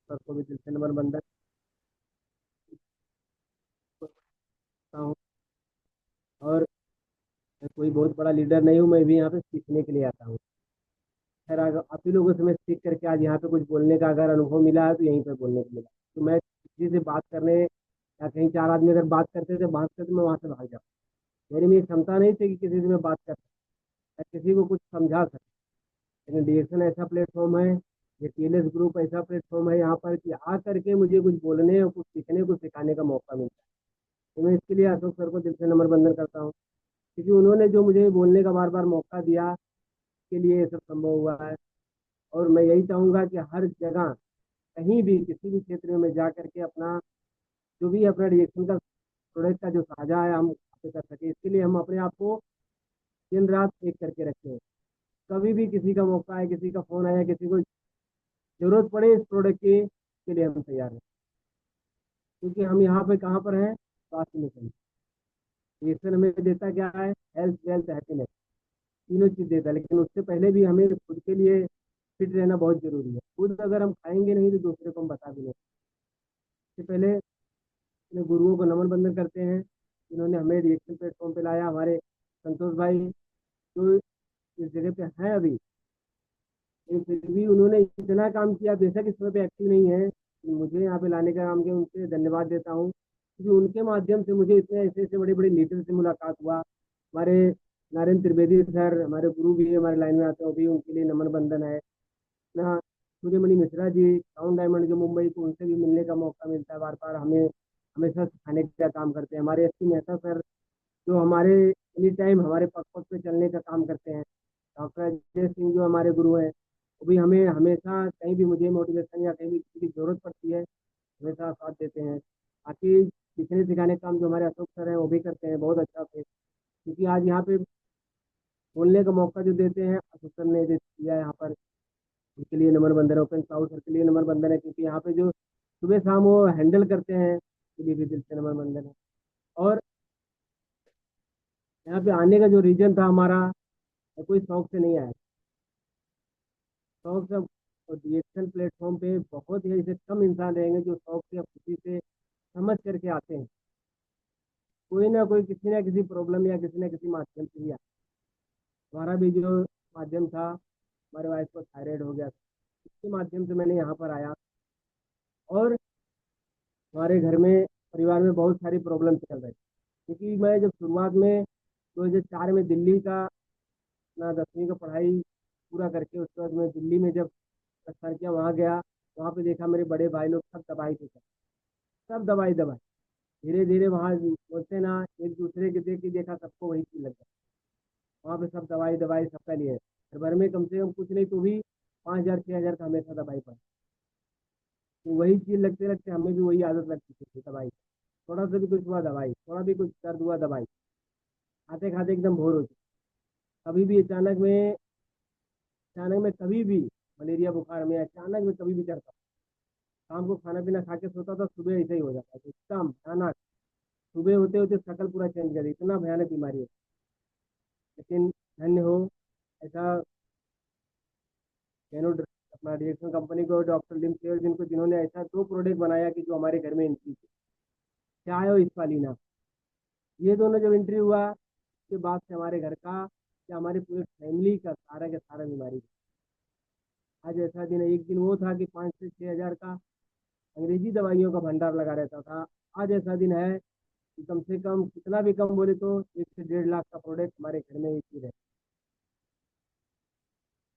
Sir को भी दिल से नमन करता हूँ। और मैं कोई बहुत बड़ा लीडर नहीं हूँ, मैं भी यहाँ पे सीखने के लिए आता हूँ। खैर आप ही लोगों से मैं सीख करके आज यहाँ पे कुछ बोलने का अगर अनुभव मिला है तो यहीं पे बोलने को मिला। तो मैं किसी से बात करने या कहीं चार आदमी अगर बात करते थे बात करते मैं वहां से भाग जाऊँ। मेरी में ये क्षमता नहीं थी कि किसी से मैं बात कर सकता या किसी को कुछ समझा सकता। लेकिन डीएक्सन ऐसा प्लेटफॉर्म है, ये टीएलएस ग्रुप ऐसा प्लेटफॉर्म है यहाँ पर कि आ करके मुझे कुछ बोलने और कुछ सीखने कुछ सिखाने का मौका मिलता है। तो मैं इसके लिए अशोक सर को दिल से नम्र बंदन करता हूँ, क्योंकि उन्होंने जो मुझे बोलने का बार बार मौका दिया, के लिए ये सब संभव हुआ है। और मैं यही चाहूंगा कि हर जगह कहीं भी किसी भी क्षेत्र में मैं जा करके अपना जो भी अपना रिएक्शन का प्रोडक्ट का जो साझा है हम आपसे कर सके, इसके लिए हम अपने आप को दिन रात एक करके रखे हैं। कभी भी किसी का मौका है, किसी का फोन आया, किसी को जरूरत पड़े इस प्रोडक्ट की, के लिए हम तैयार हैं। क्योंकि हम यहाँ पे कहाँ पर हैं, स्वास्थ्य मिशन। रिएक्शन हमें देता क्या है, हेल्थ वेल्थ हैप्पीनेस, तीनों चीज देता है। लेकिन उससे पहले भी हमें खुद के लिए फिट रहना बहुत जरूरी है। खुद अगर हम खाएंगे नहीं तो दूसरे को हम बता भी नहीं। इससे पहले अपने गुरुओं को नमन बंदन करते हैं, जिन्होंने हमें रिएक्शन प्लेटफॉर्म पे लाया। हमारे संतोष भाई जो इस जगह पे हैं अभी, लेकिन फिर भी उन्होंने इतना काम किया, बेशक इसमें पे एक्टिव नहीं है, मुझे यहाँ पे लाने का काम किया, उनसे धन्यवाद देता हूँ। क्योंकि उनके माध्यम से मुझे इतने ऐसे ऐसे बड़े बड़े लीडर से मुलाकात हुआ। हमारे नारायण त्रिवेदी सर हमारे गुरु भी है, हमारे लाइन में आते हैं, वो भी उनके लिए नमन बंदन है ना। सूर्यमणि मिश्रा जी साउंड डायमंड जो मुंबई को, उनसे भी मिलने का मौका मिलता है बार बार। हमें हमेशा सिखाने का काम करते हैं। हमारे एसपी मेहता सर जो हमारे एनी टाइम हमारे पग पग पे चलने का काम करते हैं। डॉक्टर अजय सिंह जो हमारे गुरु हैं, वो भी हमें हमेशा कहीं भी मुझे मोटिवेशन या कहीं भी किसी की जरूरत पड़ती है हमेशा साथ देते हैं। बाकी सीखने सिखाने का काम जो हमारे अशोक सर हैं वो भी करते हैं बहुत अच्छा से। क्योंकि आज यहाँ पे बोलने का मौका जो देते हैं अशोक सर ने जो दिया है यहाँ पर, उनके लिए नंबर बंदर है। ओपन साउथ सर के लिए नंबर बंदर है, क्योंकि यहाँ पे जो सुबह शाम वो हैंडल करते हैं, उसके लिए भी दिल से नंबर बंदर है। और यहाँ पे आने का जो रीजन था हमारा, कोई शौक से नहीं आया। शौक से और रिएक्शन प्लेटफॉर्म पे बहुत ही ऐसे कम इंसान रहेंगे जो शौक से या खुशी से समझ करके आते हैं। कोई ना कोई किसी ना किसी प्रॉब्लम या किसी ना किसी माध्यम से ही आता। हमारा भी जो माध्यम था, हमारे वाइफ को थायराइड हो गया था, इसके माध्यम से मैंने यहाँ पर आया। और हमारे घर में परिवार में बहुत सारी प्रॉब्लम चल रही थी। क्योंकि मैं जब शुरुआत में 2004 में दिल्ली का अपना 10वीं का पढ़ाई पूरा करके उसके बाद मैं दिल्ली में जब प्रस्थान किया, वहाँ गया, वहाँ पे देखा मेरे बड़े भाई लोग सब दवाई पे थे, सब दवाई दवाई। धीरे धीरे वहाँ बोलते ना, एक दूसरे के देख के देखा सबको वही चीज लग गया। वहाँ पे सब दवाई दवाई सबका लिए, हर भर में कम से कम कुछ नहीं तो भी 5,000 6,000 का हमेशा दवाई पड़ा। तो वही चीज लगते लगते हमें भी वही आदत लग चुकी थी दवाई। थोड़ा सा भी कुछ हुआ दवाई, थोड़ा भी कुछ दर्द हुआ दवाई, खाते खाते एकदम बोर हो चुके। कभी भी अचानक में कभी भी मलेरिया बुखार में अचानक में कभी भी चढ़ता। शाम को खाना पीना खा के सोता था, सुबह ऐसा ही हो जाता था एकदम भयानक। सुबह होते होते शक्ल पूरा चेंज कर दी, इतना भयानक बीमारी है। लेकिन धन्य हो ऐसा कैनो अपना रिएक्शन कंपनी को, डॉक्टर लिम केयर जिनको, जिन्होंने ऐसा दो प्रोडक्ट बनाया कि जो हमारे घर में एंट्री थी, चाय और स्पालिना। ये दोनों जब एंट्री हुआ उसके बाद से हमारे घर का या हमारी पूरी फैमिली का सारा का सारा बीमारी। आज ऐसा दिन है, एक दिन वो था कि 5 से 6 हजार का अंग्रेजी दवाइयों का भंडार लगा रहता था। आज ऐसा दिन है कि कम से कम कितना भी कम बोले तो 1 से 1.5 लाख का प्रोडक्ट हमारे घर में एक ही है।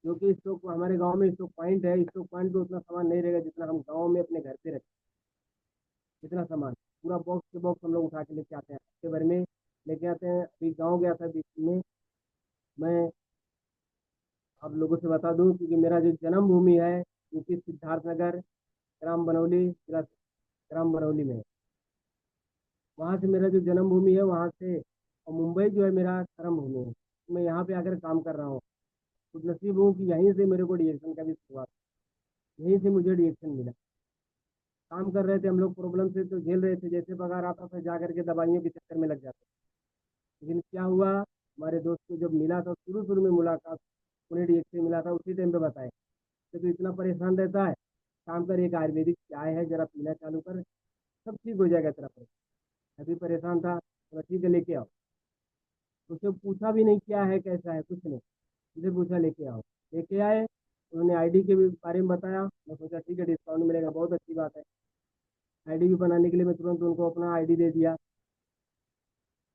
जो कि स्टॉक हमारे गांव में स्टॉक पॉइंट है, स्टॉक पॉइंट पे उतना सामान नहीं रहेगा जितना हम गांव में अपने घर पे रखते हैं। जितना सामान पूरा बॉक्स के बॉक्स हम लोग उठा के लेके आते हैं, हफ्ते भर में लेके आते हैं। अभी गाँव गया था बीच में मैं, आप लोगों से बता दूं, क्योंकि मेरा जो जन्म भूमि है यूपी सिद्धार्थनगर, ग्राम बनौली, जिला ग्राम बनौली में है। वहाँ से मेरा जो जन्म भूमि है वहाँ से, और मुंबई जो है मेरा कर्म भूमि है। मैं यहाँ पे आकर काम कर रहा हूँ। खुद नसीब हूँ कि यहीं से मेरे को रिएक्शन का भी शुरुआत, यहीं से मुझे रिएक्शन मिला। काम कर रहे थे हम लोग, प्रॉब्लम से तो झेल रहे थे, जैसे पगार आता था जा करके दवाइयों के चक्कर में लग जाते। लेकिन क्या हुआ, हमारे दोस्त को जब मिला था शुरू शुरू में मुलाकात, उन्हें रिएक्शन मिला था, उसी टाइम पे बताए कि तू इतना परेशान रहता है, काम कर, एक आयुर्वेदिक चाय है, जरा पीना चालू कर, सब ठीक हो जाएगा तेरा परेशान। अभी परेशान था, तो ठीक है लेके आओ। उससे पूछा भी नहीं क्या है कैसा है, कुछ नहीं, मुझे पूछा लेके आओ। लेके आए, उन्होंने आईडी के भी बारे में बताया, मैं सोचा ठीक है डिस्काउंट मिलेगा, बहुत अच्छी बात है। आईडी भी बनाने के लिए मैं तुरंत उनको अपना आईडी दे दिया।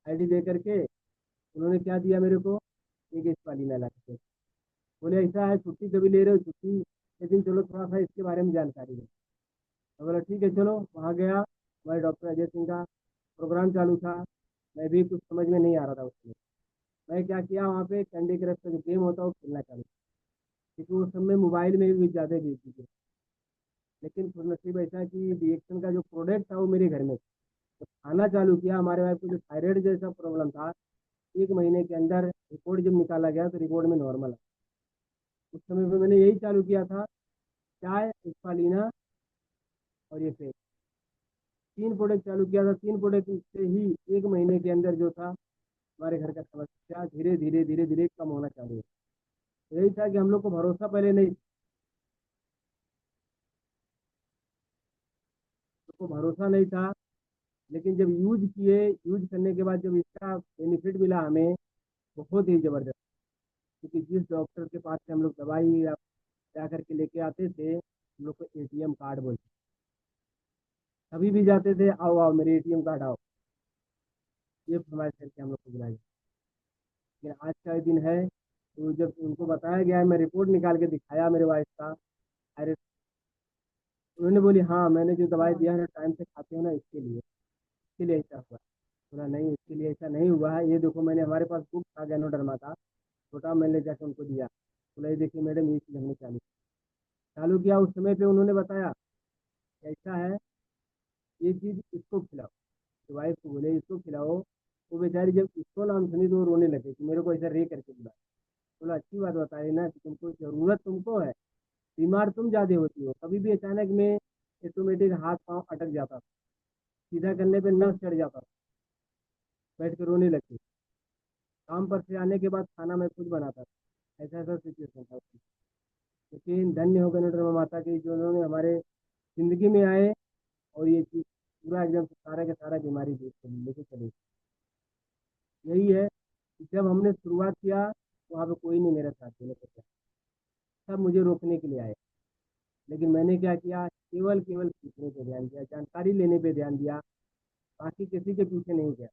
आईडी दे करके उन्होंने क्या दिया मेरे को, एक स्पालीना ला के बोले ऐसा है छुट्टी कभी ले रहे हो छुट्टी, लेकिन चलो थोड़ा सा इसके बारे में जानकारी दो। मैं बोला ठीक है चलो, वहाँ गया, हमारे डॉक्टर अजय सिंह का प्रोग्राम चालू था। मैं भी कुछ समझ में नहीं आ रहा था उसमें। मैं क्या किया, वहाँ पे कैंडी क्रश का जो गेम होता है वो खेलना चालू किया, क्योंकि उस समय मोबाइल में भी ज़्यादा बिजी थे। लेकिन खुशनसीब ऐसा कि रिएक्शन का जो प्रोडक्ट था वो मेरे घर में था। तो खाना चालू किया, हमारे वाइफ को जो थायराइड जैसा प्रॉब्लम था, 1 महीने के अंदर रिपोर्ट जब निकाला गया तो रिपोर्ट में नॉर्मल है। उस समय पे मैंने यही चालू किया था, चाय, स्पालीना और ये फेस, 3 प्रोडक्ट चालू किया था। 3 प्रोडक्ट से ही 1 महीने के अंदर जो था, हमारे घर का समस्या धीरे धीरे धीरे धीरे कम होना चालू हुआ। यही था कि हम लोग को भरोसा पहले नहीं, तो भरोसा नहीं था। लेकिन जब यूज किए, यूज करने के बाद जब इसका बेनिफिट मिला हमें, बहुत ही जबरदस्त। क्योंकि जिस डॉक्टर के पास से हम लोग दवाई या जा करके लेके आते थे, हम लोग को एटीएम कार्ड बोलते, कभी भी जाते थे, आओ आओ मेरे एटीएम कार्ड आओ, ये फरमाइश करके हम लोग को बुलाया। लेकिन आज का दिन है, तो जब उनको बताया गया है, मैं रिपोर्ट निकाल के दिखाया मेरे वाइफ का, अरे उन्होंने बोली हाँ मैंने जो दवाई दिया है ना टाइम से खाते हो ना, इसके लिए ऐसा हुआ। बोला नहीं इसके लिए ऐसा नहीं हुआ है, ये देखो मैंने, हमारे पास बुक था गैनोडर्मा का छोटा, मैंने जाके उनको दिया। बोला ये देखिए मैडम ये चीज़ हमने चालू चालू किया। उस समय पे उन्होंने बताया कि ऐसा है, ये चीज़ इसको खिलाओ, तो वाइफ को बोले इसको खिलाओ। वो बेचारी जब इसको नाम सुनी तो वो रोने लगे कि मेरे को ऐसा रे करके बुला। बोला अच्छी बात बताई ना कि तुमको जरूरत तुमको है, बीमार तुम ज्यादा होती हो। कभी भी अचानक में ऑटोमेटिक हाथ पाँव अटक जाता था, सीधा करने पे नस चढ़ जाता था, बैठ के रोने लगती। काम पर से आने के बाद खाना मैं खुद बनाता था, ऐसा ऐसा सिचुएशन था उसकी। लेकिन धन्य हो गए नोडरमा माता की, जो उन्होंने हमारे जिंदगी में आए और ये चीज़ पूरा एकदम से सारा के सारा बीमारी दूर कर लेके चले। यही है कि जब हमने शुरुआत किया, वहाँ पे कोई नहीं मेरा साथ देने को तैयार, सब मुझे रोकने के लिए आए। लेकिन मैंने क्या किया, केवल केवल सीखने पे ध्यान दिया, जानकारी लेने पे ध्यान दिया, बाकी किसी के पीछे नहीं गया।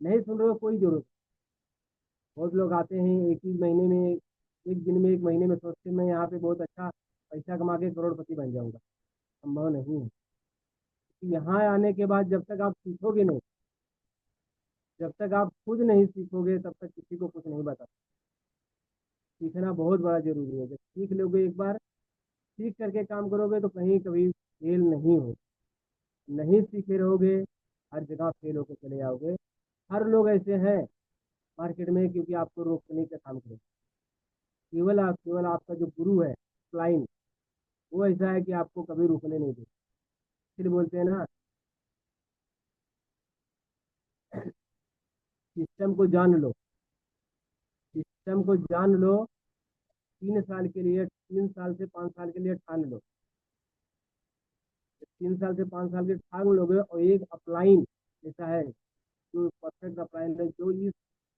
नहीं सुन रहे हो कोई जरूरत। बहुत लोग आते हैं एक ही महीने में, एक दिन में, एक महीने में सोचते हैं मैं यहाँ पे बहुत अच्छा पैसा कमा के करोड़पति बन जाऊंगा। संभव नहीं है। कि यहाँ आने के बाद जब तक आप सीखोगे नहीं, जब तक आप खुद नहीं सीखोगे तब तक किसी को कुछ नहीं बता। सीखना बहुत बड़ा जरूरी है। जब सीख लोगे एक बार, सीख करके काम करोगे तो कहीं कभी फेल नहीं हो। नहीं सीखे रहोगे, हर जगह फेल होकर चले जाओगे। हर लोग ऐसे हैं मार्केट में, क्योंकि आपको रोकने का काम करेंगे। केवल आपका जो गुरु है क्लाइंट, वो ऐसा है कि आपको कभी रुकने नहीं देगा। फिर बोलते हैं ना, सिस्टम को जान लो, सिस्टम को जान लो, 3 साल के लिए, 3 साल से 5 साल के लिए ठान लो। 3 साल से 5 साल के ठान लोगे और एक अपलाइन ऐसा है जो परफेक्ट अपलाइन है, जो इस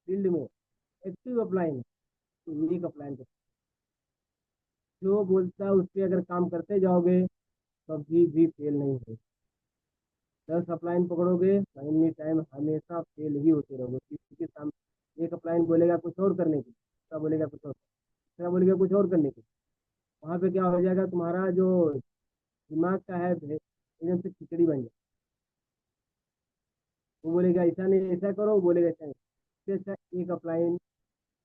फील्ड में एक्टिव अपलाइन है, तो एक अपलाइन जो बोलता है उस पर अगर काम करते जाओगे कभी भी फेल नहीं होगे। 10 अपलाइन पकड़ोगे, एनी टाइम हमेशा फेल ही होते रहोगे। किसी के सामने एक अपलाइन बोलेगा कुछ और करने की, दूसरा बोलेगा कुछ और, तीसरा बोलेगा कुछ और करने की, वहाँ पे क्या हो जाएगा, तुम्हारा जो दिमाग का है एकदम से खिचड़ी बन जाए। वो बोलेगा ऐसा नहीं ऐसा करो, वो बोलेगा ऐसा नहीं। इससे अच्छा एक अपलाइन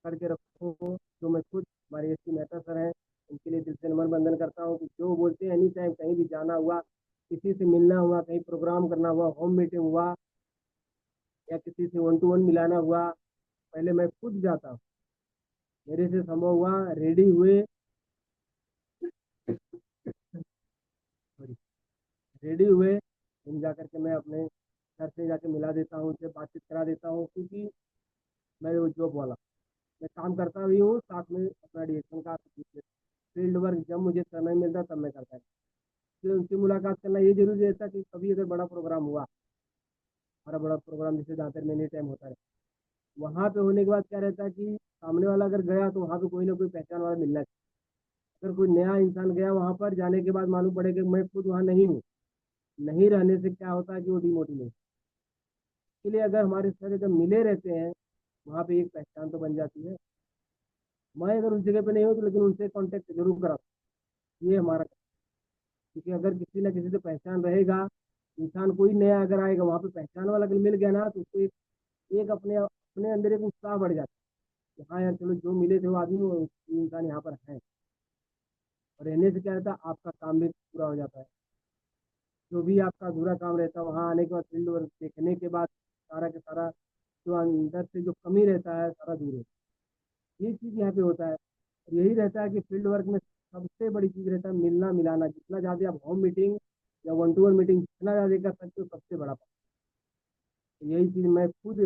करके रखो। जो मैं खुद, हमारे एस टी मेहता सर हैं, उनके लिए दिल से नमन बंदन करता हूँ कि जो बोलते हैं एनी टाइम कहीं भी जाना हुआ, किसी से मिलना हुआ, कहीं प्रोग्राम करना हुआ, होम मीटिंग हुआ, या किसी से वन टू वन मिलाना हुआ, पहले मैं खुद जाता हूँ। मेरे से संभव हुआ, रेडी हुए, रेडी हुए, जिम जा करके मैं अपने घर से जाके मिला देता हूँ, उनसे बातचीत करा देता हूँ। क्योंकि मैं वो जॉब वाला, मैं काम करता भी हूँ साथ में अपना डिएक्शन का फील्ड वर्क, जब मुझे समय मिलता तब मैं करता था। उनसे मुलाकात करना ये जरूरी रहता कि कभी अगर बड़ा प्रोग्राम हुआ, हमारा बड़ा प्रोग्राम जैसे ज़्यादातर मेनी टाइम होता है, वहाँ पे होने के बाद क्या रहता है कि सामने वाला अगर गया तो वहाँ पे कोई ना कोई पहचान वाला मिलना चाहिए। अगर कोई नया इंसान गया वहाँ पर, जाने के बाद मालूम पड़े कि मैं खुद वहाँ नहीं हूँ, नहीं रहने से क्या होता है कि वो डिमोटिवेट। इसलिए अगर हमारे साथ अगर मिले रहते हैं, वहाँ पे एक पहचान तो बन जाती है। मैं अगर उस जगह पे नहीं हूँ तो लेकिन उनसे कांटेक्ट जरूर करा, ये हमारा। क्योंकि अगर किसी ना किसी से पहचान रहेगा, इंसान कोई नया अगर आएगा वहाँ पे पहचान वाला अगर मिल गया ना, तो उसको एक अपने अपने अंदर एक उत्साह बढ़ जाता है कि हाँ यार चलो, जो मिले थे वो आदमी, वो इंसान यहाँ पर है। और रहने से क्या रहता है, आपका काम भी पूरा हो जाता है। जो भी आपका अधूरा काम रहता है, वहाँ आने के बाद फील्ड वर्क देखने के बाद सारा के सारा जो अंदर से जो कमी रहता है सारा दूर होता है। ये चीज़ यहाँ पे होता है। और यही रहता है कि फील्ड वर्क में सबसे बड़ी चीज़ रहता है मिलना मिलाना। जितना ज़्यादा आप होम मीटिंग या वन टू वन मीटिंग जितना ज़्यादा कर सकते हो, सबसे बड़ा पार्ट। तो यही चीज़ मैं खुद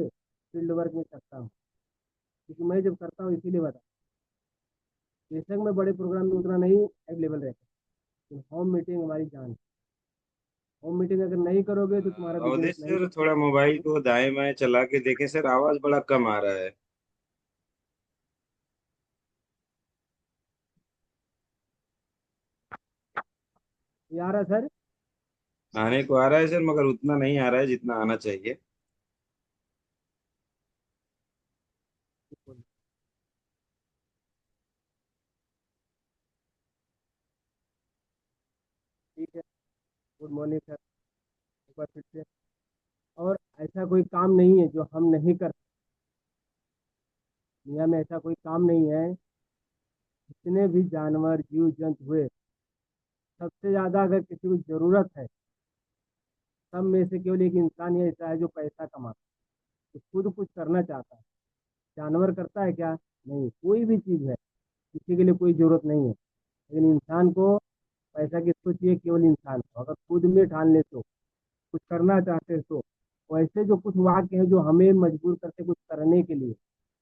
फील्ड वर्क में करता हूँ, क्योंकि मैं जब करता हूँ इसीलिए बता, बेशक मैं बड़े प्रोग्राम में उतना नहीं अवेलेबल रहता, लेकिन होम मीटिंग हमारी जान है। होम मीटिंग अगर नहीं करोगे तो तुम्हारा बिजनेस अवधेश नहीं सर, थोड़ा मोबाइल चलेगा। को दाएं बाएं चला के देखें सर, आवाज बड़ा कम आ रहा है। ये आ रहा है सर? आने को आ रहा है सर, मगर उतना नहीं आ रहा है जितना आना चाहिए। ठीक है। गुड मॉर्निंग सर, एक बार फिर से। और ऐसा कोई काम नहीं है जो हम नहीं कर, दुनिया में ऐसा कोई काम नहीं है। जितने भी जानवर जीव जंतु हुए, सबसे ज्यादा अगर किसी को जरूरत है, सब में से केवल एक इंसान ही ऐसा है जो पैसा कमाता है, जो खुद कुछ करना चाहता है। जानवर करता है क्या? नहीं, कोई भी चीज है किसी के लिए कोई जरूरत नहीं है। लेकिन इंसान को पैसा किसको चाहिए? केवल इंसान को। अगर खुद में ठान ले तो, कुछ करना चाहते हैं तो, वैसे जो कुछ वाक्य हैं जो हमें मजबूर करते हैं कुछ करने के लिए,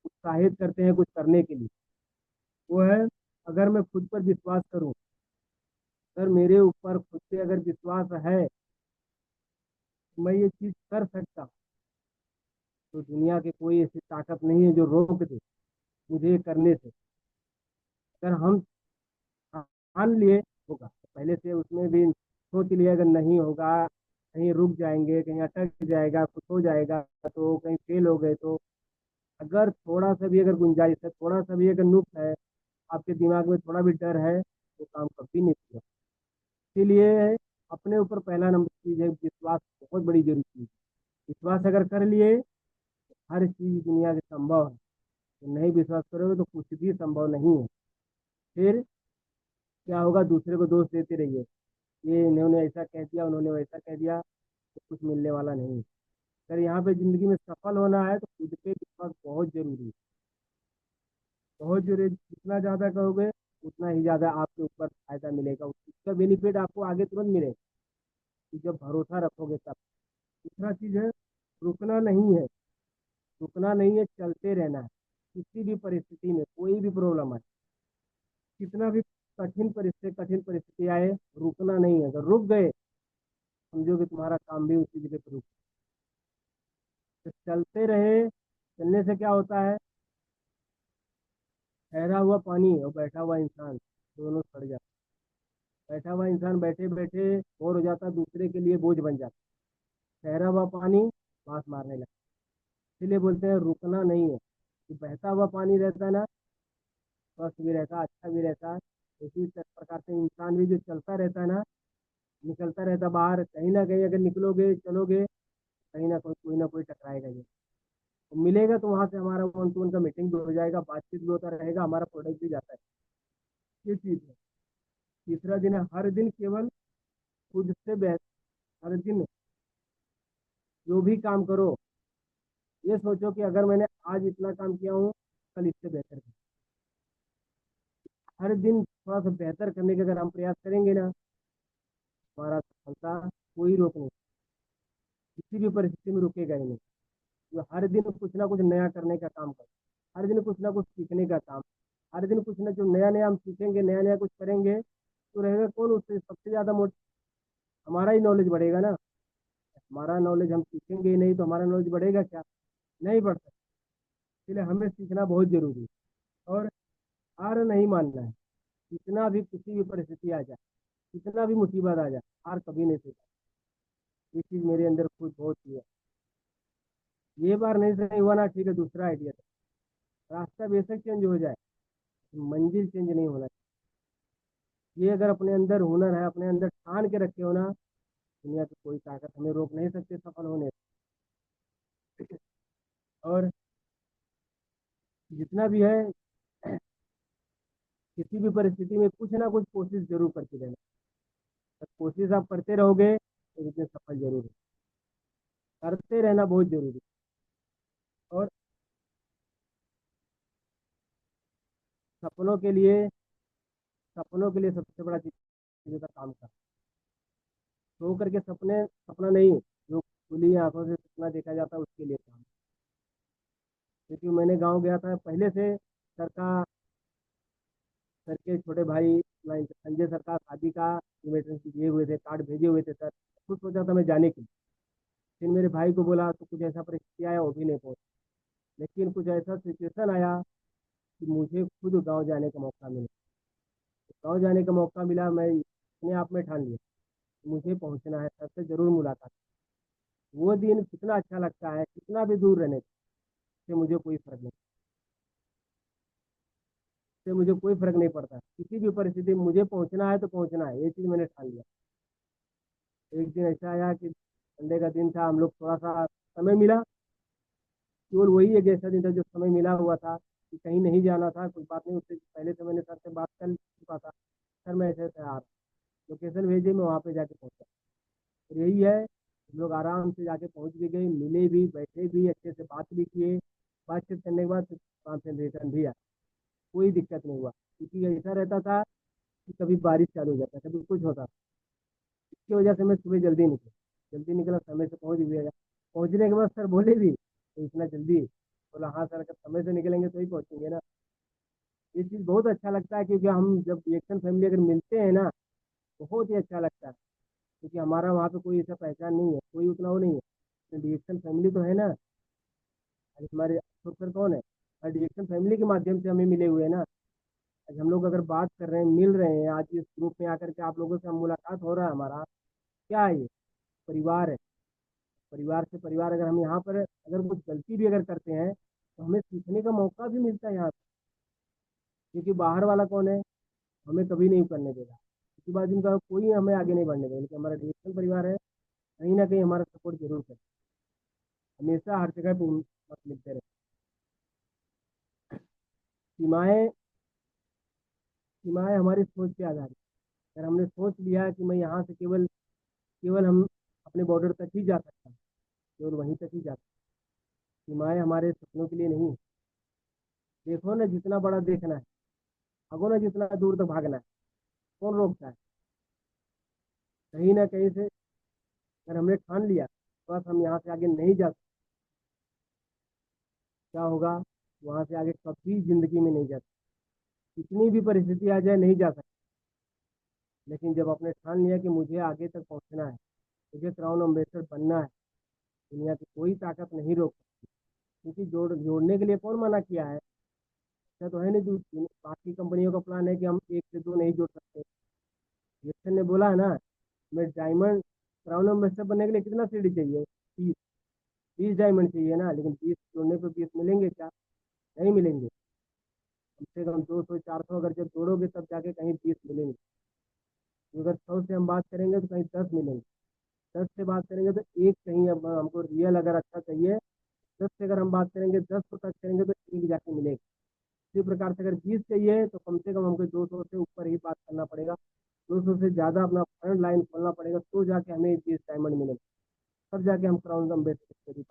उत्साहित करते हैं कुछ करने के लिए, वो है, अगर मैं खुद पर विश्वास करूं, अगर मेरे ऊपर खुद पे अगर विश्वास है तो मैं ये चीज कर सकता हूं, तो दुनिया की कोई ऐसी ताकत नहीं है जो रोक दे मुझे ये करने से। अगर हम ठान लिए होगा तो पहले से उसमें भी सोच लिया, अगर नहीं होगा, कहीं रुक जाएंगे, कहीं अटक जाएगा, कुछ हो जाएगा, तो कहीं फेल हो गए तो, अगर थोड़ा सा भी अगर गुंजाइश है, थोड़ा सा भी अगर नुक्स है, आपके दिमाग में थोड़ा भी डर है, तो काम कभी नहीं होगा। इसीलिए अपने ऊपर पहला नंबर चीज है विश्वास, बहुत बड़ी जरूरी चीज है। विश्वास अगर कर लिए, हर चीज दुनिया के संभव है। तो नहीं विश्वास करोगे तो कुछ भी संभव नहीं है। फिर क्या होगा? दूसरे को दोष देते रहिए, ये इन्होंने ऐसा कह दिया, उन्होंने वैसा कह दिया, तो कुछ मिलने वाला नहीं है। अगर यहाँ पे जिंदगी में सफल होना है तो खुद पे विश्वास बहुत जरूरी है। बहुत जरूरी, जितना ज्यादा करोगे उतना ही ज्यादा आपके ऊपर फायदा मिलेगा, उसका बेनिफिट आपको आगे तुरंत मिलेगा, कि जब भरोसा रखोगे तब। दूसरा चीज है, रुकना नहीं है। रुकना नहीं है, चलते रहना है। किसी भी परिस्थिति में कोई भी प्रॉब्लम है, कितना भी कठिन परिस्थिति आए, रुकना नहीं है। अगर रुक गए, समझो कि तुम्हारा काम भी उसी जगह पर रुक। तो चलते रहे। चलने से क्या होता है? ठहरा हुआ पानी और बैठा हुआ इंसान दोनों सड़ जाते। बैठा हुआ इंसान बैठे बैठे बोर हो जाता, दूसरे के लिए बोझ बन जाता। ठहरा हुआ पानी बांस मारने लगता। इसीलिए बोलते हैं रुकना नहीं है। कि बहता हुआ पानी रहता है ना, स्वस्थ भी रहता है, अच्छा भी रहता है। इसी प्रकार से इंसान भी जो चलता रहता है ना, निकलता रहता बाहर, कहीं ना कहीं अगर निकलोगे चलोगे, कहीं ना कोई टकराएगा ये। तो मिलेगा तो वहां से हमारा वन टू वन का मीटिंग भी हो जाएगा, बातचीत भी होता रहेगा, हमारा प्रोडक्ट भी जाता है। ये चीज है। तीसरा दिन है, हर दिन केवल खुद से हर दिन जो भी काम करो, ये सोचो कि अगर मैंने आज इतना काम किया हूँ, कल इससे बेहतर कर। हर दिन थोड़ा सा बेहतर करने का अगर हम प्रयास करेंगे ना, हमारा सफलता कोई रोक नहीं, किसी भी परिस्थिति में रुकेगा ही नहीं। जो हर दिन कुछ ना कुछ नया करने का काम कर, हर दिन कुछ ना कुछ सीखने का काम, हर दिन कुछ ना जो नया नया हम सीखेंगे, नया नया कुछ करेंगे, तो रहेगा कौन उससे सबसे ज्यादा मोटिव? हमारा ही नॉलेज बढ़ेगा ना। हमारा नॉलेज हम सीखेंगे ही नहीं तो हमारा नॉलेज बढ़ेगा क्या? नहीं बढ़ सकता। इसलिए हमें सीखना बहुत जरूरी है। और हार नहीं मानना है। कितना भी किसी भी परिस्थिति आ जाए, कितना भी मुसीबत आ जाए, हार कभी नहीं सीखा। ये चीज़ मेरे अंदर खुद बहुत ही है। ये बार नहीं सही हुआ ना, ठीक है, दूसरा आइडिया। रास्ता बेशक चेंज हो जाए, मंजिल चेंज नहीं होना चाहिए। ये अगर अपने अंदर हुनर है, अपने अंदर ठान के रखे हो ना, दुनिया की कोई ताकत हमें रोक नहीं सकती सफल होने से। और जितना भी है, किसी भी परिस्थिति में कुछ ना कुछ कोशिश जरूर करते रहना। बस कोशिश आप करते रहोगे तो इसमें सफल जरूर हो। करते रहना बहुत जरूरी है। और सपनों के लिए सपनों के लिए सबसे बड़ा चीज का काम कर। सो करके सपने सपना नहीं, जो खुली आंखों से सपना देखा जाता है उसके लिए काम। क्योंकि मैंने गाँव गया था पहले से। सर का सर के छोटे भाई संजय सर का शादी का इन्विटेशन दिए हुए थे, कार्ड भेजे हुए थे सर। खुद सोचा था मैं जाने के लिए। फिर मेरे भाई को बोला तो कुछ ऐसा परिस्थिति आया, वो भी नहीं पहुंचा। लेकिन कुछ ऐसा सिचुएशन आया कि मुझे खुद गाँव जाने का मौका मिला। गाँव जाने का मौका मिला, मैं अपने आप में ठान लिया मुझे पहुंचना है, सर से जरूर मुलाकात। वो दिन कितना अच्छा लगता है, कितना भी दूर रहने से मुझे कोई फर्क नहीं। से मुझे कोई फर्क नहीं पड़ता, किसी भी परिस्थिति में मुझे पहुंचना है तो पहुंचना है, ये चीज़ मैंने ठान लिया। एक दिन ऐसा आया कि संडे का दिन था, हम लोग थोड़ा सा समय मिला। केवल वही एक ऐसा दिन था जो समय मिला हुआ था कि कहीं नहीं जाना था, कोई बात नहीं। उससे पहले से मैंने सर से बात कर चुका था, सर मैं ऐसे तैयार, लोकेशन भेजे, मैं वहाँ पे जाके पहुंचा। और यही है, हम लोग आराम से जाके पहुंच भी गए, मिले भी, बैठे भी, अच्छे से बात भी किए। बातचीत करने के बाद वहाँ से रिटर्न भी आया। कोई दिक्कत नहीं हुआ। क्योंकि ऐसा रहता था कि कभी बारिश चालू हो जाता, कभी कुछ होता। इसकी वजह से मैं सुबह जल्दी निकला, समय से पहुंच भी गया। पहुंचने के बाद सर बोले भी तो इतना जल्दी? बोला हाँ सर, अगर समय से निकलेंगे तो ही पहुंचेंगे ना। ये चीज़ बहुत अच्छा लगता है, क्योंकि हम जब रिएक्शन फैमिली अगर मिलते हैं ना, बहुत ही अच्छा लगता है। क्योंकि हमारा वहाँ पे कोई ऐसा पहचान नहीं है, कोई उतना वो नहीं है। रिएक्शन फैमिली तो है ना। आज हमारे अशोक सर कौन है? रिएक्शन फैमिली के माध्यम से हमें मिले हुए हैं ना। आज हम लोग अगर बात कर रहे हैं, मिल रहे हैं, आज इस ग्रुप में आकर के आप लोगों से हम मुलाकात हो रहा है हमारा, क्या है ये? परिवार है। परिवार से परिवार, अगर हम यहाँ पर अगर कुछ गलती भी अगर करते हैं तो हमें सीखने का मौका भी मिलता है यहाँ पे। क्योंकि बाहर वाला कौन है? हमें कभी नहीं करने देगा, इसके बाद इनका कोई हमें आगे नहीं बढ़ने देगा। लेकिन हमारा डिजिटल परिवार है, कहीं ना कहीं हमारा सपोर्ट जरूर करे। हमेशा हर जगह पे मत मिलते रहे। सीमाएं सीमाएं हमारी सोच पे आधारित है। अगर हमने सोच लिया कि मैं यहाँ से केवल केवल हम अपने बॉर्डर तक ही जा सकता हूँ, केवल वहीं तक ही जा सकता हूँ। सीमाएं हमारे सपनों के लिए नहीं। देखो ना, जितना बड़ा देखना है, भागो ना, जितना दूर तक भागना है, कौन रोकता है? कहीं ना कहीं से अगर हमने ठान लिया बस हम यहाँ से आगे नहीं जा सकते, क्या होगा? वहां से आगे कभी जिंदगी में नहीं जा सकते। कितनी भी परिस्थिति आ जाए नहीं जा सकते। लेकिन जब आपने ठान लिया कि मुझे आगे तक पहुंचना है, मुझे क्राउन अम्बेसडर बनना है, दुनिया की कोई ताकत नहीं रोक सकती। क्योंकि जोड़ने के लिए कौन मना किया है? ऐसा तो है नहीं बाकी कंपनियों का प्लान है कि हम एक से दो नहीं जोड़ सकते। जेसन ने बोला है ना, मैं डायमंड क्राउन एम्बेसडर बनने के लिए कितना सीढ़ी चाहिए? 30। 20 डायमंड चाहिए ना, लेकिन 20 जोड़ने पे 20 मिलेंगे क्या? नहीं मिलेंगे। कम से कम 200 400 अगर जब जोड़ोगे तब जाके कहीं 20 मिलेंगे। तो अगर 100 से हम बात करेंगे तो कहीं 10 मिलेंगे। 10 से बात करेंगे तो एक कहीं, अब हमको रियल अगर अच्छा चाहिए, 10 से अगर हम बात करेंगे, 10 को टच करेंगे तो एक जाके मिलेगा। इसी प्रकार से अगर 20 चाहिए तो कम से कम हमको 200 से ऊपर ही बात करना पड़ेगा। 200 से ज़्यादा अपना फ्रंट लाइन खोलना पड़ेगा, तो जाके हमें 20 डायमंड मिलेगा। तब जाके हम क्राउन अम्बेसडर।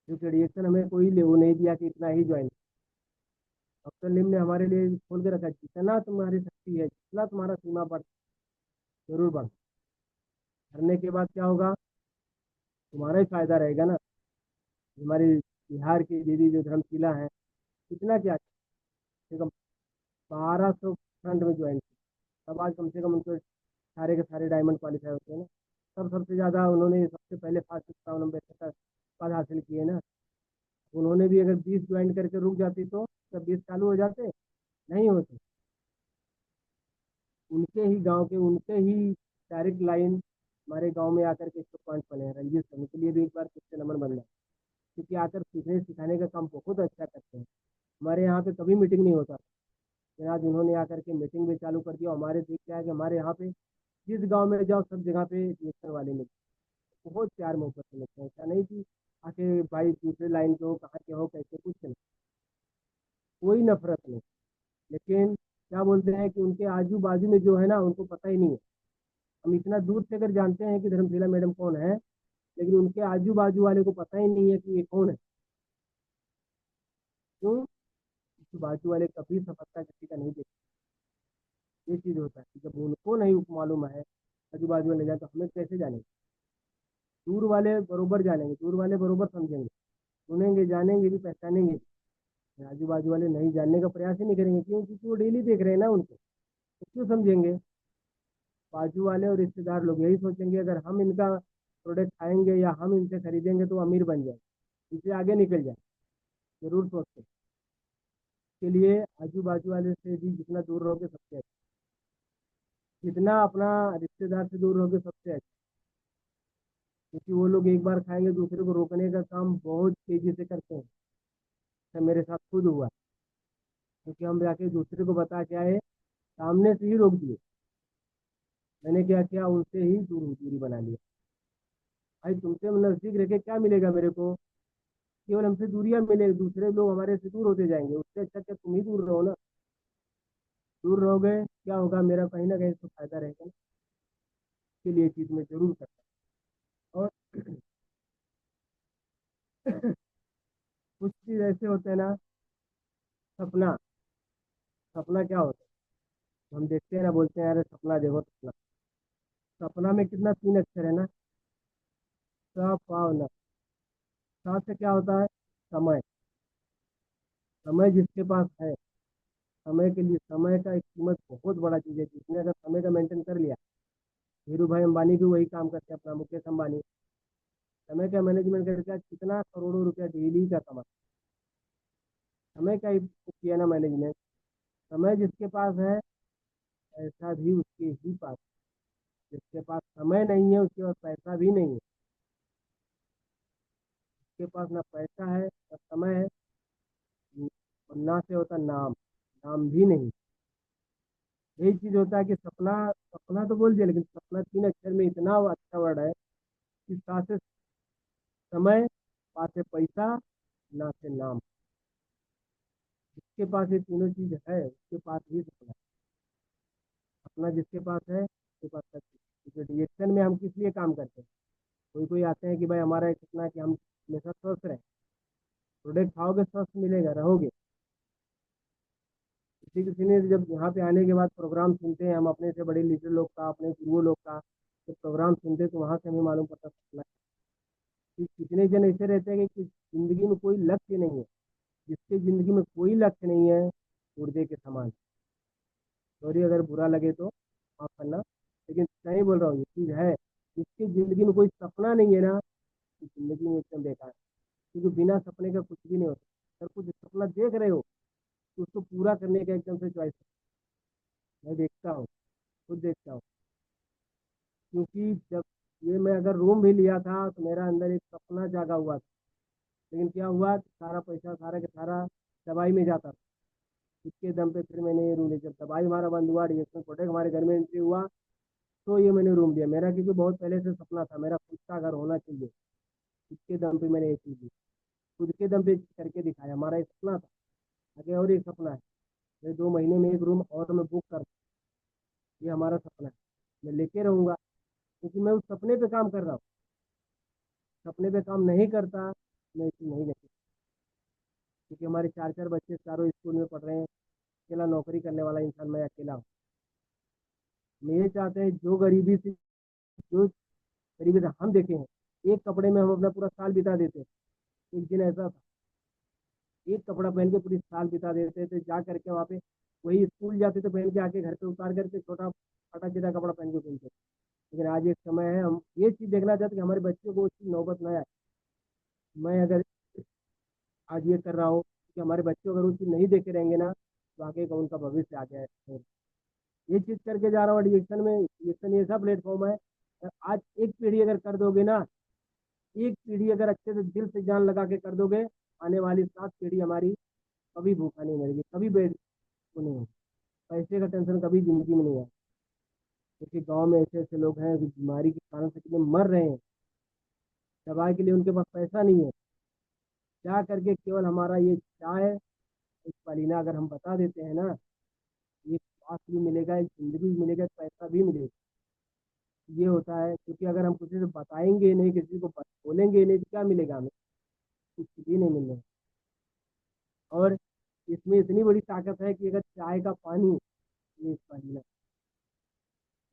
क्योंकि रिएक्शन हमें कोई ले वो नहीं दिया कि इतना ही ज्वाइन। डॉक्टर लिम ने हमारे लिए खोल के रखा है, जितना तुम्हारी शक्ति है, जितना तुम्हारा सीमा पर जरूर बढ़। करने के बाद क्या होगा? तुम्हारा ही फायदा रहेगा ना। हमारी बिहार की दीदी जो धर्मशिला है, कितना क्या, कम से कम 1200 फ्रंट में ज्वाइन की। तब आज कम से कम उनको सारे के सारे डायमंड क्वालिफाई होते हैं ना। सब सबसे ज़्यादा उन्होंने सबसे पहले फास्ट 57 नंबर तक पद हासिल किए ना। उन्होंने भी अगर 20 ज्वाइन करके रुक जाती तो तब 20 चालू हो जाते, नहीं होते। उनके ही गांव के, उनके ही डायरेक्ट लाइन हमारे गांव में आकर के 100 पॉइंट बने हैं। रणजीत सर के लिए भी एक बार फिर से नंबर बन जाए, क्योंकि आकर सीखने सिखाने का काम बहुत अच्छा करते हैं। हमारे यहाँ पे कभी मीटिंग नहीं होता, लेकिन आज उन्होंने आकर के मीटिंग भी चालू कर दिया। हमारे देख के आके हमारे यहाँ पे जिस गांव में जाओ सब जगह पे मिक्सर वाले मिलते हैं। बहुत प्यार मोहब्बत से मिलते हैं, ऐसा नहीं कि आके भाई दूसरे लाइन के हो, कहाँ के हो, कैसे, कुछ नहीं, कोई नफरत नहीं। लेकिन क्या बोलते हैं कि उनके आजू बाजू में जो है ना, उनको पता ही नहीं है। हम इतना दूर से अगर जानते हैं कि धर्मशीला मैडम कौन है, लेकिन उनके आजू बाजू वाले को पता ही नहीं है कि ये कौन है। क्यों? क्योंकि बाजू वाले कभी सफलता किसी का नहीं देखते। ये चीज होता है कि जब उनको नहीं मालूम है, आजू बाजू वाले जाए, तो हमें कैसे जानेंगे? दूर वाले बरोबर जानेंगे, दूर वाले बरोबर समझेंगे, सुनेंगे, जानेंगे भी, पहचानेंगे भी। आजू बाजू वाले नहीं जानने का प्रयास ही नहीं करेंगे। क्यों? क्योंकि वो डेली देख रहे हैं ना उनको, तो क्यों समझेंगे? बाजू वाले और रिश्तेदार लोग यही सोचेंगे, अगर हम इनका प्रोडक्ट खाएंगे या हम इनसे खरीदेंगे तो अमीर बन जाए, इनसे आगे निकल जाए। जरूर सोचते हैं। के लिए आजू बाजू वाले से भी जितना दूर रहोगे सबसे अच्छा, जितना अपना रिश्तेदार से दूर रहोगे सबसे अच्छा। क्योंकि वो लोग एक बार खाएंगे, दूसरे को रोकने का काम बहुत तेजी से करते हैं। तो मेरे साथ खुद हुआ, क्योंकि हम जाके दूसरे को बता के आए, सामने से ही रोक दिए। मैंने क्या किया, उनसे ही दूरी बना लिया। भाई तुमसे नजदीक रह के क्या मिलेगा मेरे को? केवल हमसे दूरियां मिले, दूसरे लोग हमारे से दूर होते जाएंगे। उससे अच्छा क्या तुम ही दूर रहो ना। दूर रहोगे क्या होगा, मेरा कहीं ना कहीं तो फायदा रहेगा ना। इसके लिए चीज मैं जरूर करता हूँ। और कुछ चीज ऐसे होते हैं ना, सपना। सपना क्या होता है? हम देखते हैं ना, बोलते हैं अरे सपना देखो सपना। सपना में कितना 3 अक्षर है ना, सपना। साथ से क्या होता है? समय। समय जिसके पास है, समय के लिए, समय का एक कीमत बहुत बड़ा चीज है। जिसने अगर समय का मेंटेन कर लिया, धीरू भाई अंबानी भी वही काम करते हैं, अपना मुकेश अंबानी। समय का मैनेजमेंट करके आज कितना करोड़ों रुपया डेली का कमा। समय का ही किया ना मैनेजमेंट। समय जिसके पास है, पैसा भी उसके ही पास है। जिसके पास समय नहीं है, उसके पास पैसा भी नहीं है। उसके पास ना पैसा है ना समय है, और ना से होता नाम, नाम भी नहीं। यही चीज होता है कि सपना। सपना तो बोल दिया, लेकिन सपना 3 अक्षर में इतना अच्छा वर्ड है कि सा से समय, पा से पैसा, ना से नाम। जिसके पास ये तीनों चीज है, उसके पास ही सपना है। अपना जिसके पास है उसके पास सब चीज़। क्योंकि रिएक्शन में हम किस लिए काम करते हैं? कोई कोई आते हैं कि भाई हमारा एक सपना है कि हम हमेशा स्वस्थ रहें। प्रोडक्ट खाओगे स्वस्थ मिलेगा, रहोगे। किसी किसी ने जब यहाँ पे आने के बाद प्रोग्राम सुनते हैं हम अपने से बड़े लीडर लोग का, अपने गुरुओं लोग का, जब प्रोग्राम सुनते हैं तो वहाँ से हमें मालूम पड़ता सपना है। कि कितने जन ऐसे रहते हैं कि जिंदगी में कोई लक्ष्य नहीं है। जिसके जिंदगी में कोई लक्ष्य नहीं है, मुर्दे के समान। सॉरी अगर बुरा लगे तो माफ करना, लेकिन सही बोल रहा हूँ, ये चीज है। जिसकी जिंदगी में कोई सपना नहीं है ना, तो जिंदगी में एकदम बेकार है। क्योंकि बिना सपने का कुछ भी नहीं होता। अगर कुछ सपना देख रहे हो तो उसको पूरा करने का एकदम से चॉइस। मैं देखता हूँ, खुद देखता हूँ। क्योंकि जब ये मैं अगर रूम भी लिया था तो मेरा अंदर एक सपना जागा हुआ था। लेकिन क्या हुआ कि सारा पैसा सारा के सारा दवाई में जाता था। इसके दम पे फिर मैंने ये रूम लिया। जब दवाई हमारा बंद हुआ, डिएक्शन प्रोडक्ट हमारे घर में एंट्री हुआ, तो ये मैंने रूम लिया। मेरा क्योंकि बहुत पहले से सपना था, मेरा खुद का घर होना चाहिए। इसके दम पे मैंने ये चीज ली, खुद के दम पे करके दिखाया। हमारा एक सपना था, आगे और एक सपना है। मैं 2 महीने में एक रूम और मैं बुक कर, ये हमारा सपना है। मैं लेके रहूंगा, क्योंकि मैं उस सपने पे काम कर रहा हूँ। सपने पे काम नहीं करता, मैं इसी नहीं लेती। क्योंकि हमारे 4 4 बच्चे चारों स्कूल में पढ़ रहे हैं। अकेला नौकरी करने वाला इंसान मैं अकेला हूँ। हम ये चाहते हैं जो गरीबी से, जो गरीबी से हम देखे हैं, एक कपड़े में हम अपना पूरा साल बिता देते हैं। एक दिन ऐसा था, एक कपड़ा पहन के पूरी साल बिता देते थे, जा करके वहाँ पे वही स्कूल जाते तो पहन के आके घर पे उतार करके छोटा फटा चिटा कपड़ा पहन के घूमते। लेकिन आज एक समय है, हम ये चीज़ देखना चाहते हैं कि हमारे बच्चों को वो चीज़ नौबत ना आए। मैं अगर आज ये कर रहा हूँ कि हमारे बच्चे अगर वो चीज़ नहीं देखे रहेंगे ना, तो आगे का उनका भविष्य आ जाए। ये चीज़ करके जा रहा हूँ एडिक्शन में। एडिक्शन ये ऐसा प्लेटफॉर्म है, अगर आज एक पीढ़ी अगर कर दोगे ना, एक पीढ़ी अगर अच्छे से दिल से जान लगा के कर दोगे, आने वाली 7 पीढ़ी हमारी कभी भूखा नहीं मरेगी, कभी बेड को नहीं होगी, पैसे का टेंशन कभी जिंदगी में नहीं है। क्योंकि गांव में ऐसे ऐसे लोग हैं जो बीमारी के कारण से कितने मर रहे हैं, दवाई के लिए उनके पास पैसा नहीं है। क्या करके केवल हमारा ये चाय, एक पलीना अगर हम बता देते हैं ना, एक स्वास्थ्य भी मिलेगा, एक जिंदगी भी मिलेगा, एक पैसा भी मिलेगा। ये होता है, क्योंकि अगर हम किसी से बताएंगे नहीं, किसी को बोलेंगे नहीं, तो क्या मिलेगा हमें? कुछ भी नहीं मिलने। और इसमें इतनी बड़ी ताकत है कि अगर चाय का पानी, ये पलीना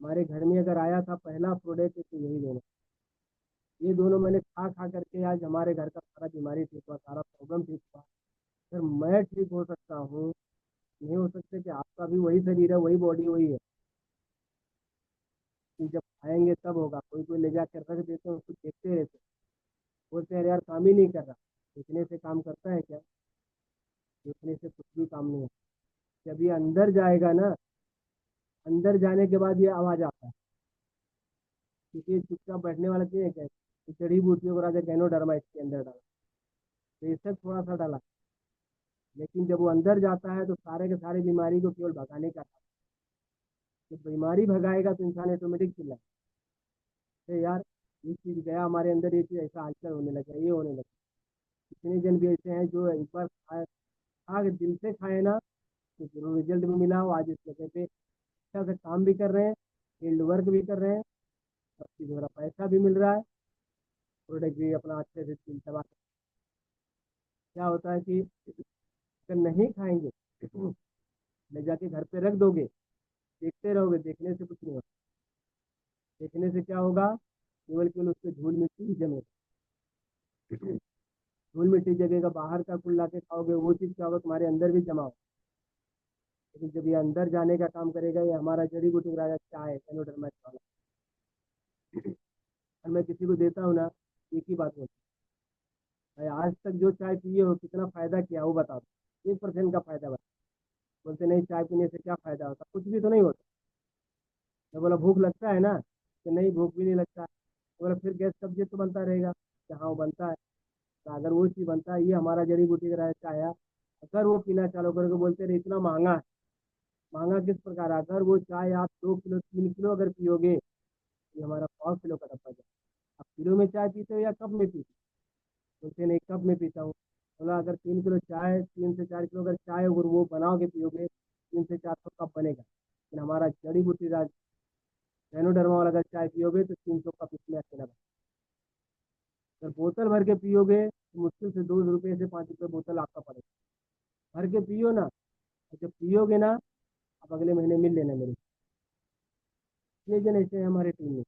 हमारे घर में अगर आया था पहला प्रोडक्ट, तो यही दोनों। ये दोनों मैंने खा खा करके आज हमारे घर का सारा बीमारी ठीक हुआ, सारा प्रॉब्लम ठीक हुआ। अगर मैं ठीक हो सकता हूँ, नहीं हो सकता कि आपका भी वही शरीर है, वही बॉडी वही है। कि जब खाएंगे तब होगा। कोई कोई ले जाकर रख देते हैं, उसको देखते रहते हैं, बोलते हैं "अरे यार काम ही नहीं कर रहा"। देखने से काम करता है क्या? देखने से कुछ भी काम नहीं है। जब ये अंदर जाएगा ना, अंदर जाने के बाद ये आवाज आता है। क्योंकि ये चुपचाप बैठने वाला चीज है क्या? ये जड़ी बूटियों को राजा गैनोडर्मा इसके अंदर डाला, तो ये सब थोड़ा सा डाला। लेकिन जब वो अंदर जाता है तो सारे के सारे बीमारी को केवल भगाने का काम। जब बीमारी भगाएगा तो इंसान ऑटोमेटिक चिल्लाए, "अरे यार, ये चीज गया हमारे अंदर, ये चीज ऐसा हलचल होने लगा, ये होने लगा"। कितने जन भी ऐसे हैं जो एक बार खाए, खा के दिल से खाए ना, तो जरूर रिजल्ट भी मिला हो। आज इस जगह पे अच्छा से काम भी कर रहे हैं, फील्ड वर्क भी कर रहे हैं, सब चीज हो रहा, पैसा भी मिल रहा है, प्रोडक्ट भी अपना अच्छे से चला। क्या होता है कि अगर नहीं खाएंगे, ले जाके घर पे रख दोगे, देखते रहोगे, देखने से कुछ नहीं होता। देखने से क्या होगा? केवल केवल उस पर धूल मिट्टी ही जमेगा। धूल मिट्टी जगेगा, बाहर का कुल ला के खाओगे, वो चीज़ क्या होगा? तुम्हारे अंदर भी जमा हो। लेकिन जब ये अंदर जाने का काम करेगा, ये हमारा जड़ी बूटी राजा चाय एनोडर्मा वाला। और मैं किसी को देता हूँ ना, एक ही बात बोलता हूँ, "भाई, आज तक जो चाय पिए हो, कितना फायदा किया वो बता दो, 1% का फायदा बता"। बोलते नहीं, चाय पीने से क्या फायदा होता? कुछ भी तो नहीं होता। मैं बोला भूख लगता है ना, कि नहीं भूख भी नहीं लगता। तो बोला फिर गैस कब्जे तो बनता रहेगा, कि हाँ वो बनता है। तो अगर वो चीज़ बनता है, ये हमारा जड़ी बूटी का चाय है, अगर वो पीना चालू करोगे, बोलते रहे इतना महंगा है। महंगा किस प्रकार? अगर वो चाय आप 2 किलो 3 किलो अगर पियोगे, ये हमारा 100 किलो का डब्बा जाए। आप किलो में चाय पीते हो या कप में पीते हो? बोलते नहीं, कप में पीता हूँ। बोला अगर 3 किलो चाय, 3 से 4 किलो अगर चाय अगर वो बनाओ के पियोगे, 300 से 400 कप बनेगा। लेकिन हमारा जड़ी बूटी राज रेनोडर्मा वाला अगर चाय पियोगे तो 300 कप इसमें अकेला बनेगा। अगर बोतल भर के पियोगे तो मुश्किल से 2 रुपये से 5 रुपये बोतल आपका पड़ेगा। भर के पियो ना, और जब पियोगे ना, आप अगले महीने मिल लेना मेरे। इतने जन ऐसे हैं हमारे टीम में,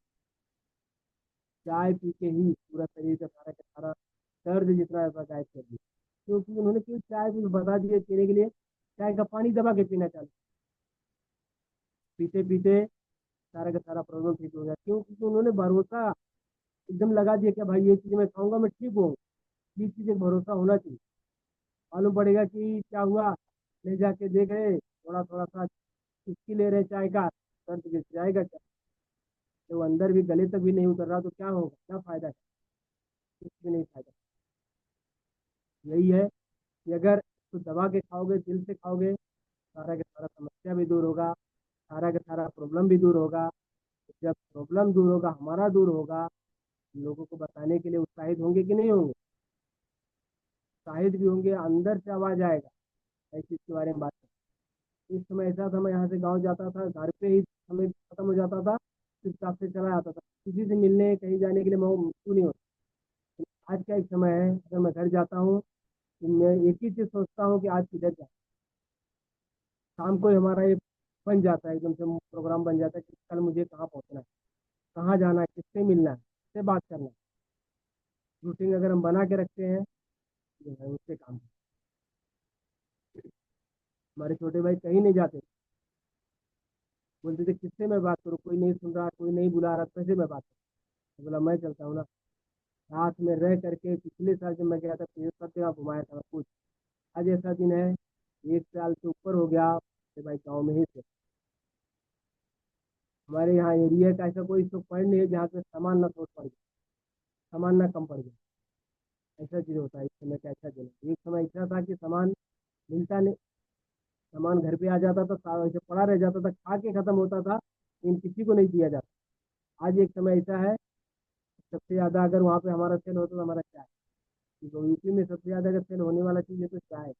चाय पी के ही पूरा शरीर का सारा का सारा दर्द जितना है गायब कर दिया। क्योंकि उन्होंने क्यों चाय को बता दिया पीने के लिए, चाय का पानी दबा के पीना चालू। पीते पीते सारा का सारा प्रॉब्लम ठीक हो गया। क्यों? क्योंकि उन्होंने भरोसा एकदम लगा दिया कि भाई ये चीज़ मैं खाऊंगा मैं ठीक हूँ। ये चीज़ एक भरोसा होना चाहिए। मालूम पड़ेगा कि क्या हुआ, ले जाके देख रहे, थोड़ा थोड़ा सा चुस्की ले रहे चाय का, दर्द गिर जाएगा क्या? तो अंदर भी गले तक भी नहीं उतर रहा, तो क्या होगा? क्या फायदा? कुछ भी नहीं फायदा। यही है कि अगर तो दबा के खाओगे, दिल से खाओगे, सारा का सारा समस्या भी दूर होगा, सारा का सारा प्रॉब्लम भी दूर होगा। जब प्रॉब्लम दूर होगा, हमारा दूर होगा, लोगों को बताने के लिए उत्साहित होंगे कि नहीं होंगे? उत्साहित भी होंगे, अंदर से आवाज आएगा इस चीज के बारे में बात करें। इस समय ऐसा था, मैं यहाँ से गाँव जाता था, घर पे ही समय खत्म हो जाता था, चुपचाप से चला आता था, किसी से मिलने कहीं जाने के लिए मैं क्यों नहीं होता। आज का एक समय है, अगर मैं घर जाता हूँ तो मैं एक ही चीज सोचता हूँ कि आज किधर जाए। शाम को ही हमारा एक बन जाता है, एकदम से प्रोग्राम बन जाता है कि कल मुझे कहाँ पहुँचना है, कहाँ जाना है, किससे मिलना है, किससे बात करना है। रूटीन अगर हम बना के रखते हैं, जो है उससे काम हमारे छोटे भाई कहीं नहीं जाते, बोलते थे किससे मैं बात करूँ, कोई नहीं सुन रहा, कोई नहीं बुला रहा, कैसे मैं बात करूँ। बोला मैं चलता हूँ ना। साथ में रह करके पिछले साल जब मैं गया था तो ये सब जगह घुमाया था कुछ। आज ऐसा दिन है, 1 साल से ऊपर हो गया मेरे भाई गाँव में ही थे। हमारे यहाँ एरिया का ऐसा कोई तो पॉइंट नहीं है जहाँ पे सामान ना शॉर्ट पड़ गया, सामान ना कम पड़ गया। ऐसा चीज होता है इस समय का, ऐसा दिन है। एक समय ऐसा था कि सामान मिलता नहीं, सामान घर पे आ जाता था, ऐसे पड़ा रह जाता था, खा के खत्म होता था, लेकिन किसी को नहीं दिया जाता। आज एक समय ऐसा है, सबसे ज्यादा अगर वहाँ पे हमारा सेल होता तो हमारा चाय, क्योंकि यूपी में सबसे ज्यादा अगर सेल होने वाला चीज है तो चाय।